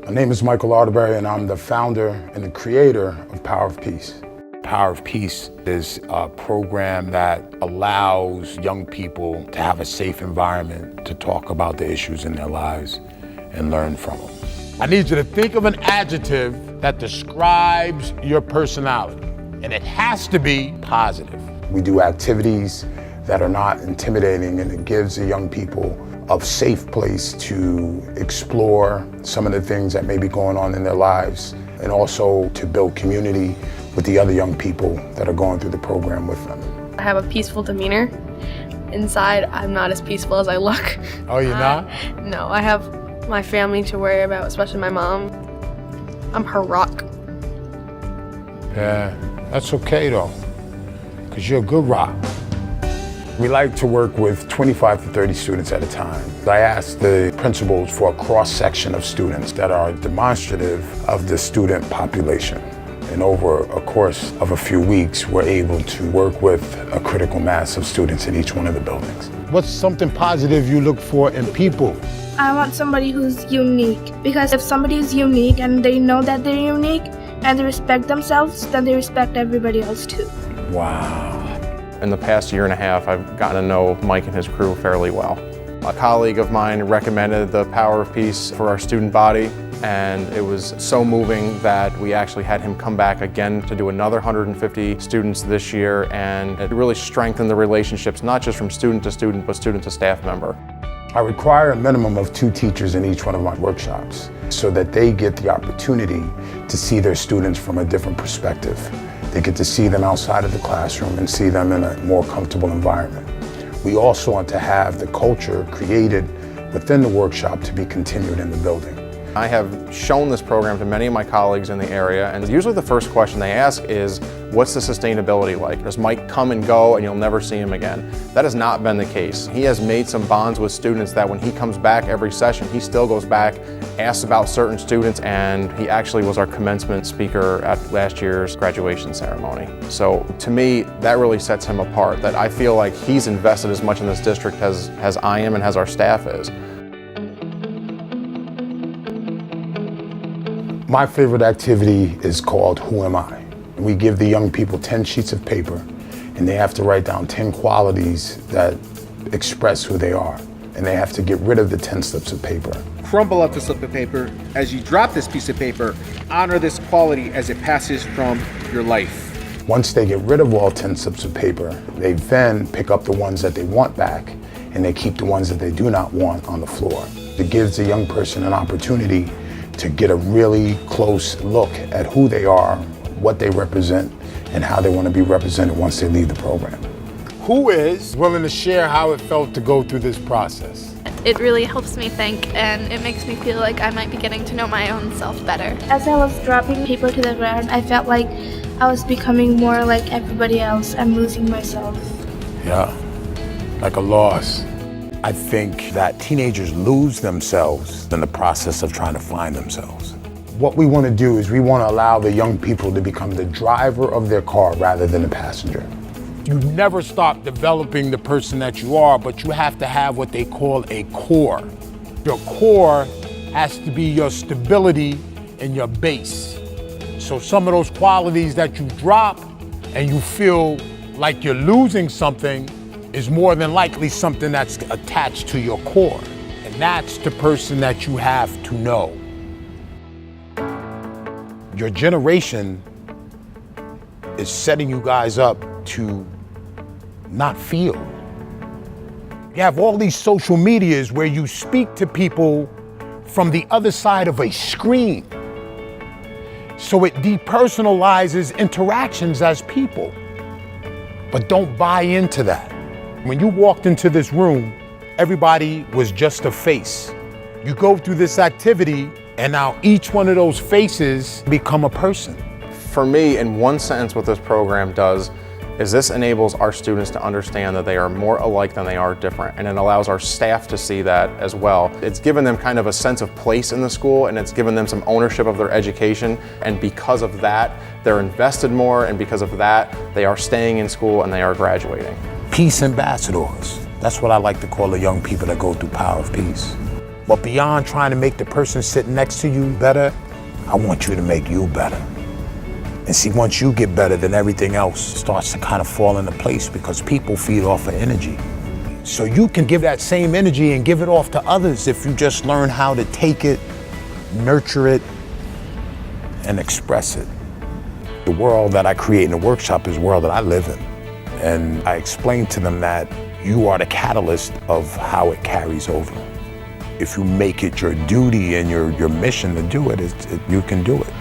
My name is Michael Arterberry, and I'm the founder and the creator of Power of Peace. Power of Peace is a program that allows young people to have a safe environment to talk about the issues in their lives and learn from them. I need you to think of an adjective that describes your personality, and it has to be positive. We do activities that are not intimidating, and it gives the young people a safe place to explore some of the things that may be going on in their lives, and also to build community with the other young people that are going through the program with them. I have a peaceful demeanor. Inside, I'm not as peaceful as I look. Oh, you're not? No, I have my family to worry about, especially my mom. I'm her rock. Yeah, that's okay though, because you're a good rock. We like to work with 25 to 30 students at a time. I ask the principals for a cross-section of students that are demonstrative of the student population. And over a course of a few weeks, we're able to work with a critical mass of students in each one of the buildings. What's something positive you look for in people? I want somebody who's unique, because if somebody is unique and they know that they're unique and they respect themselves, then they respect everybody else too. Wow. In the past year and a half, I've gotten to know Mike and his crew fairly well. A colleague of mine recommended the Power of Peace for our student body, and it was so moving that we actually had him come back again to do another 150 students this year, and it really strengthened the relationships, not just from student to student, but student to staff member. I require a minimum of 2 teachers in each one of my workshops so that they get the opportunity to see their students from a different perspective. They get to see them outside of the classroom and see them in a more comfortable environment. We also want to have the culture created within the workshop to be continued in the building. I have shown this program to many of my colleagues in the area, and usually the first question they ask is, what's the sustainability like? Does Mike come and go and you'll never see him again? That has not been the case. He has made some bonds with students that when he comes back every session, he still goes back, asks about certain students, and he actually was our commencement speaker at last year's graduation ceremony. So to me, that really sets him apart, that I feel like he's invested as much in this district as I am and as our staff is. My favorite activity is called Who Am I? We give the young people 10 sheets of paper, and they have to write down 10 qualities that express who they are. And they have to get rid of the 10 slips of paper. Crumble up the slip of paper. As you drop this piece of paper, honor this quality as it passes from your life. Once they get rid of all 10 slips of paper, they then pick up the ones that they want back, and they keep the ones that they do not want on the floor. It gives the young person an opportunity to get a really close look at who they are, what they represent, and how they want to be represented once they leave the program. Who is willing to share how it felt to go through this process? It really helps me think, and it makes me feel like I might be getting to know my own self better. As I was dropping paper to the ground, I felt like I was becoming more like everybody else. I'm losing myself. Yeah, like a loss. I think that teenagers lose themselves in the process of trying to find themselves. What we want to do is we want to allow the young people to become the driver of their car rather than the passenger. You never stop developing the person that you are, but you have to have what they call a core. Your core has to be your stability and your base. So some of those qualities that you drop and you feel like you're losing something is more than likely something that's attached to your core. And that's the person that you have to know. Your generation is setting you guys up to not feel. You have all these social medias where you speak to people from the other side of a screen. So it depersonalizes interactions as people. But don't buy into that. When you walked into this room, everybody was just a face. You go through this activity, and now each one of those faces become a person. For me, in one sentence, what this program does is this enables our students to understand that they are more alike than they are different, and it allows our staff to see that as well. It's given them kind of a sense of place in the school, and it's given them some ownership of their education, and because of that, they're invested more, and because of that, they are staying in school and they are graduating. Peace ambassadors. That's what I like to call the young people that go through Power of Peace. But beyond trying to make the person sitting next to you better, I want you to make you better. And see, once you get better, then everything else starts to kind of fall into place because people feed off of energy. So you can give that same energy and give it off to others if you just learn how to take it, nurture it, and express it. The world that I create in the workshop is the world that I live in. And I explain to them that you are the catalyst of how it carries over. If you make it your duty and your mission to do it, you can do it.